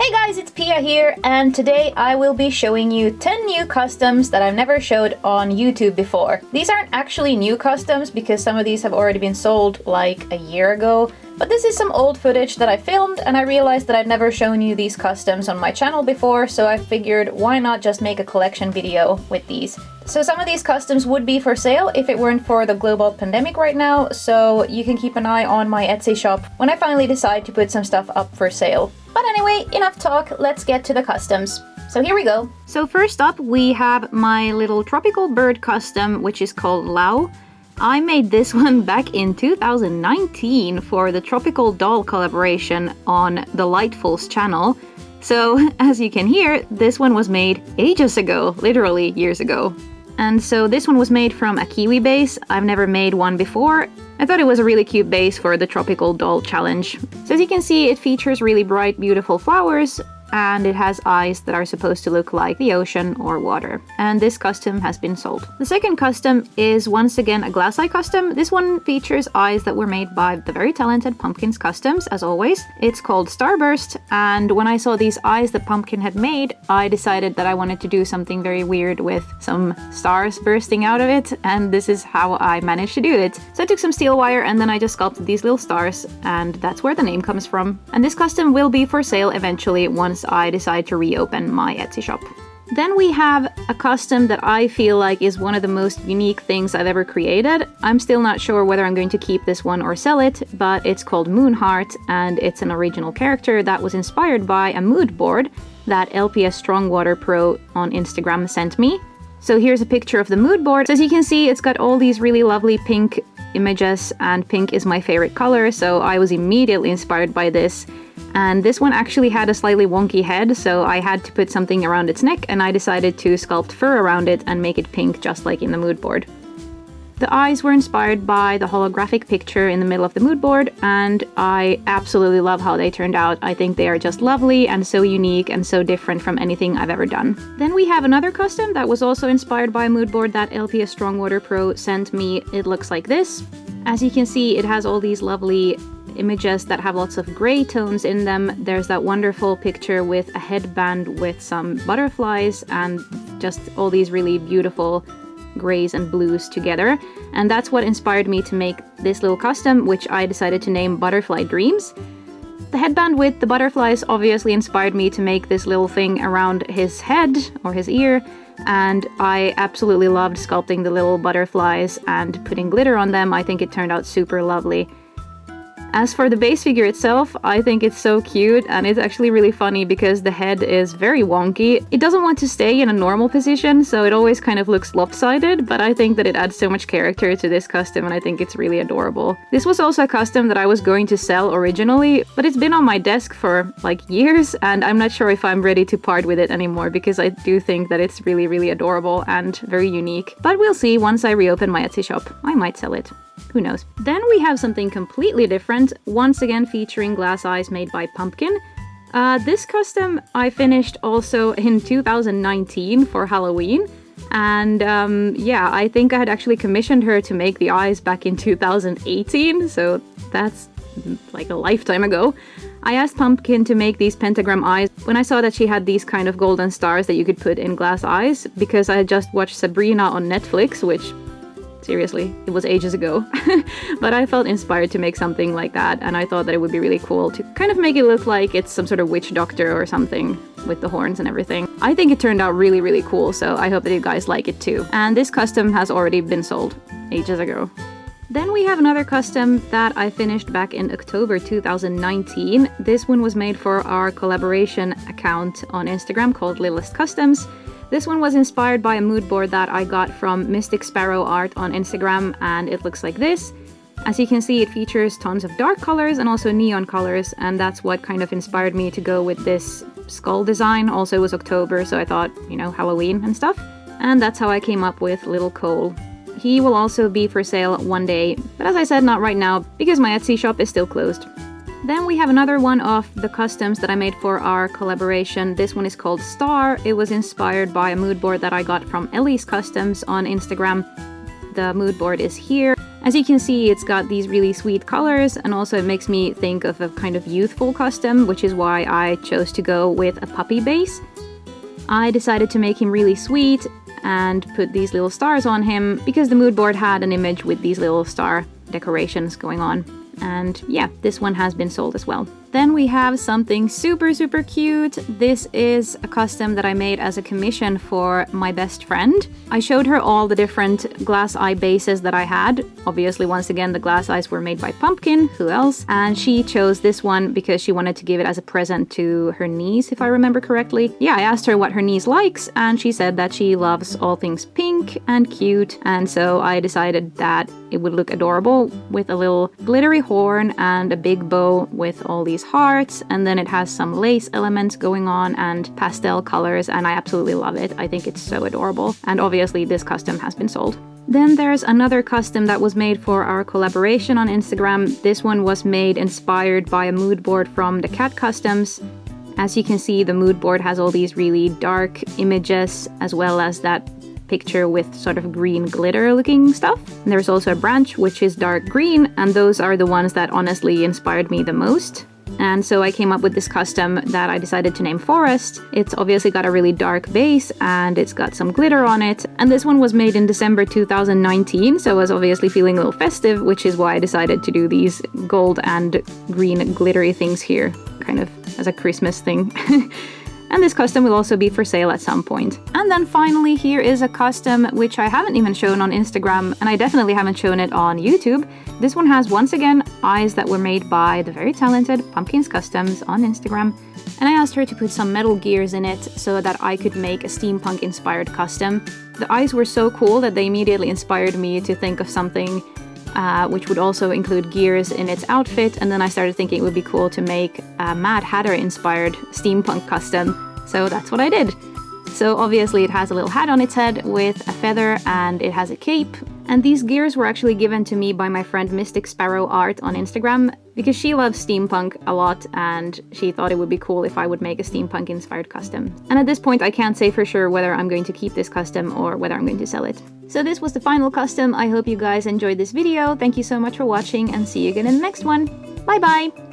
Hey guys, it's Pia here, and today I will be showing you 10 new customs that I've never showed on YouTube before. These aren't actually new customs because some of these have already been sold like a year ago, but this is some old footage that I filmed and I realized that I'd never shown you these customs on my channel before, so I figured why not just make a collection video with these. So some of these customs would be for sale if it weren't for the global pandemic right now, so you can keep an eye on my Etsy shop when I finally decide to put some stuff up for sale. But anyway, enough talk, let's get to the customs. So here we go. So first up we have my little tropical bird custom, which is called Lau. I made this one back in 2019 for the Tropical Doll collaboration on the Lightful's channel. So as you can hear, this one was made ages ago, literally years ago. And so this one was made from a kiwi base. I've never made one before. I thought it was a really cute base for the Tropical Doll challenge. So as you can see, it features really bright, beautiful flowers, and it has eyes that are supposed to look like the ocean or water. And this custom has been sold. The second custom is once again a glass eye custom. This one features eyes that were made by the very talented Pumpkin's Customs, as always. It's called Starburst, and when I saw these eyes that Pumpkin had made, I decided that I wanted to do something very weird with some stars bursting out of it, and this is how I managed to do it. So I took some steel wire and then I just sculpted these little stars, and that's where the name comes from. And this custom will be for sale eventually once I decide to reopen my Etsy shop. Then we have a custom that I feel like is one of the most unique things I've ever created. I'm still not sure whether I'm going to keep this one or sell it, but it's called Moonheart, and it's an original character that was inspired by a mood board that LPS Strongwater Pro on Instagram sent me. So here's a picture of the mood board. So as you can see, it's got all these really lovely pink images, and pink is my favorite color, so I was immediately inspired by this. And this one actually had a slightly wonky head, so I had to put something around its neck, and I decided to sculpt fur around it and make it pink just like in the mood board. The eyes were inspired by the holographic picture in the middle of the mood board, and I absolutely love how they turned out. I think they are just lovely and so unique and so different from anything I've ever done. Then we have another custom that was also inspired by a mood board that LPS Strongwater Pro sent me. It looks like this. As you can see, it has all these lovely images that have lots of gray tones in them. There's that wonderful picture with a headband with some butterflies and just all these really beautiful grays and blues together. And that's what inspired me to make this little custom, which I decided to name Butterfly Dreams. The headband with the butterflies obviously inspired me to make this little thing around his head or his ear, and I absolutely loved sculpting the little butterflies and putting glitter on them. I think it turned out super lovely. As for the base figure itself, I think it's so cute, and it's actually really funny because the head is very wonky. It doesn't want to stay in a normal position, so it always kind of looks lopsided, but I think that it adds so much character to this custom, and I think it's really adorable. This was also a custom that I was going to sell originally, but it's been on my desk for like years, and I'm not sure if I'm ready to part with it anymore because I do think that it's really, really adorable and very unique. But we'll see once I reopen my Etsy shop. I might sell it. Who knows? Then we have something completely different, once again featuring glass eyes made by Pumpkin. This custom I finished also in 2019 for Halloween, and yeah, I think I had actually commissioned her to make the eyes back in 2018, so that's like a lifetime ago. I asked Pumpkin to make these pentagram eyes when I saw that she had these kind of golden stars that you could put in glass eyes, because I had just watched Sabrina on Netflix, which seriously, it was ages ago. But I felt inspired to make something like that, and I thought that it would be really cool to kind of make it look like it's some sort of witch doctor or something with the horns and everything. I think it turned out really, really cool, so I hope that you guys like it too. And this custom has already been sold ages ago. Then we have another custom that I finished back in October 2019. This one was made for our collaboration account on Instagram called Littlest Customs. This one was inspired by a mood board that I got from Mystic Sparrow Art on Instagram, and it looks like this. As you can see, it features tons of dark colors and also neon colors, and that's what kind of inspired me to go with this skull design. Also, it was October, so I thought, you know, Halloween and stuff. And that's how I came up with Little Cole. He will also be for sale one day, but as I said, not right now, because my Etsy shop is still closed. Then we have another one of the customs that I made for our collaboration. This one is called Star. It was inspired by a mood board that I got from LPS Customs on Instagram. The mood board is here. As you can see, it's got these really sweet colors, and also it makes me think of a kind of youthful custom, which is why I chose to go with a puppy base. I decided to make him really sweet and put these little stars on him because the mood board had an image with these little star decorations going on. And yeah, this one has been sold as well. Then we have something super cute. This is a custom that I made as a commission for my best friend. I showed her all the different glass eye bases that I had. Obviously, once again, the glass eyes were made by Pumpkin, who else? And she chose this one because she wanted to give it as a present to her niece, if I remember correctly. Yeah, I asked her what her niece likes, and she said that she loves all things pink and cute, and so I decided that it would look adorable with a little glittery horn and a big bow with all these hearts, and then it has some lace elements going on and pastel colors, and I absolutely love it. I think it's so adorable, and obviously this custom has been sold. Then there's another custom that was made for our collaboration on Instagram. This one was made inspired by a mood board from the Cat Customs. As you can see, the mood board has all these really dark images, as well as that picture with sort of green glitter looking stuff. And there's also a branch which is dark green, and those are the ones that honestly inspired me the most. And so I came up with this custom that I decided to name Forest. It's obviously got a really dark base and it's got some glitter on it. And this one was made in December 2019, so I was obviously feeling a little festive, which is why I decided to do these gold and green glittery things here, kind of as a Christmas thing. And this custom will also be for sale at some point. And then finally, here is a custom which I haven't even shown on Instagram, and I definitely haven't shown it on YouTube. This one has, once again, eyes that were made by the very talented Pumpkin's Customs on Instagram. And I asked her to put some metal gears in it so that I could make a steampunk-inspired custom. The eyes were so cool that they immediately inspired me to think of something which would also include gears in its outfit, and then I started thinking it would be cool to make a Madhatter inspired steampunk custom, so that's what I did. So obviously it has a little hat on its head with a feather, and it has a cape. And these gears were actually given to me by my friend Mystic Sparrow Art on Instagram, because she loves steampunk a lot and she thought it would be cool if I would make a steampunk inspired custom. And at this point I can't say for sure whether I'm going to keep this custom or whether I'm going to sell it. So this was the final custom. I hope you guys enjoyed this video. Thank you so much for watching, and see you again in the next one. Bye bye!